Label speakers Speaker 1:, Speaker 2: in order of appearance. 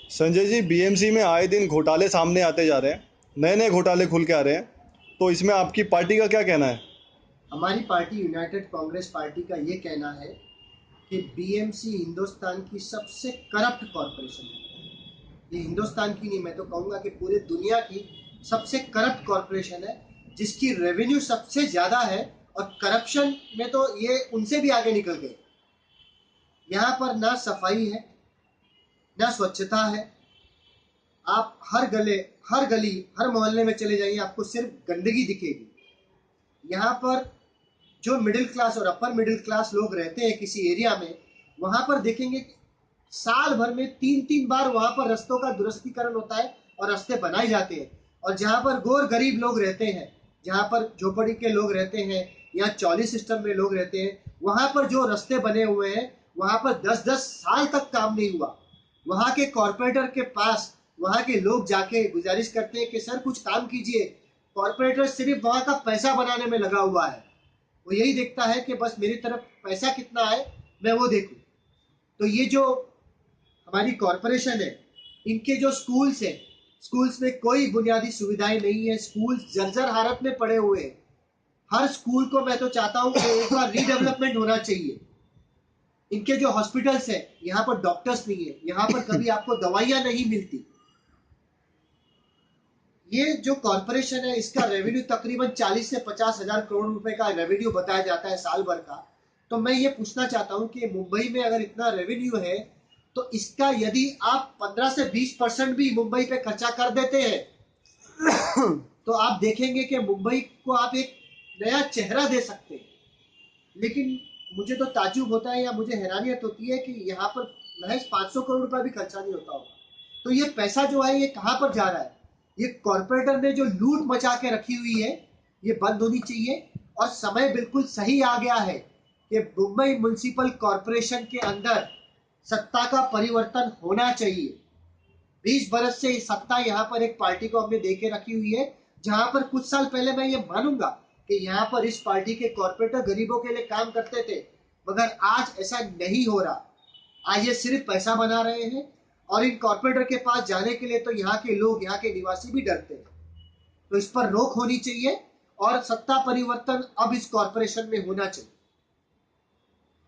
Speaker 1: Sanjay ji, BMC में आए दिन घोटाले सामने आते जा रहे हैं, नए नए घोटाले खुल के आ रहे हैं, तो इसमें आपकी पार्टी का क्या कहना है?
Speaker 2: हमारी पार्टी यूनाइटेड कांग्रेस पार्टी का ये कहना है कि बीएमसी हिंदुस्तान की सबसे करप्ट कॉरपोरेशन है। ये हिंदुस्तान की नहीं, मैं तो कहूँगा कि पूरे दुनिया की सबसे करप्ट कॉरपोरेशन है, जिसकी रेवेन्यू सबसे ज़्यादा है और करप्शन में तो ये उनसे भी आगे निकल गए। यहाँ पर ना सफाई है, ना स्वच्छता है। आप हर गली, हर मोहल्ले में चले जाइए, आपको सिर्फ गंदगी दिखेगी। यहाँ पर जो मिडिल क्लास और अपर मिडिल क्लास लोग रहते हैं किसी एरिया में, वहां पर देखेंगे साल भर में 3-3 बार वहां पर रस्तों का दुरुस्तीकरण होता है और रास्ते बनाए जाते हैं। और जहां पर गोर गरीब लोग रहते हैं, जहां पर झोपड़ी के लोग रहते हैं या चौली सिस्टम में लोग रहते हैं, वहां पर जो रास्ते बने हुए हैं वहां पर 10-10 साल तक काम नहीं हुआ। वहां के कॉरपोरेटर के पास वहां के लोग जाके गुजारिश करते हैं कि सर कुछ काम कीजिए। कॉरपोरेटर सिर्फ वहां का पैसा बनाने में लगा हुआ है। वो यही देखता है कि बस मेरी तरफ पैसा कितना है, मैं वो देखूं। तो ये जो हमारी कॉरपोरेशन है, इनके जो स्कूल्स हैं, स्कूल्स में कोई बुनियादी सुविधाएं नहीं है। स्कूल जर्जर हालत में पड़े हुए हैं। हर स्कूल को मैं तो चाहता हूं कि एक बार रीडेवलपमेंट होना चाहिए। इनके जो हॉस्पिटल्स है, यहाँ पर डॉक्टर्स नहीं है, यहाँ पर कभी आपको दवाइयां नहीं मिलती। ये जो कॉरपोरेशन है, इसका रेवेन्यू तकरीबन 40 से 50 हजार करोड़ रुपए का रेवेन्यू बताया जाता है साल भर का। तो मैं ये पूछना चाहता हूं कि मुंबई में अगर इतना रेवेन्यू है, तो इसका यदि आप 15 से 20% भी मुंबई पे खर्चा कर देते हैं, तो आप देखेंगे कि मुंबई को आप एक नया चेहरा दे सकते हैं। लेकिन मुझे तो ताज्जुब होता है या मुझे हैरानियत होती है कि यहाँ पर महज 500 करोड़ रुपए भी खर्चा नहीं होता होगा। तो ये पैसा जो है ये कहाँ पर जा रहा है? ये कॉरपोरेटर ने जो लूट मचा के रखी हुई है, ये बंद होनी चाहिए। और समय बिल्कुल सही आ गया है कि मुंबई म्युनिसिपल कॉरपोरेशन के अंदर सत्ता का परिवर्तन होना चाहिए। 20 बरस से सत्ता यहाँ पर एक पार्टी को हमने दे के रखी हुई है, जहां पर कुछ साल पहले मैं ये मानूंगा कि यहाँ पर इस पार्टी के कॉरपोरेटर गरीबों के लिए काम करते थे, मगर आज ऐसा नहीं हो रहा। आज ये सिर्फ पैसा बना रहे हैं और इन कॉरपोरेटर के पास जाने के लिए तो यहाँ के लोग, यहाँ के निवासी भी डरते हैं। तो इस पर रोक होनी चाहिए और सत्ता परिवर्तन अब इस कॉरपोरेशन में होना चाहिए।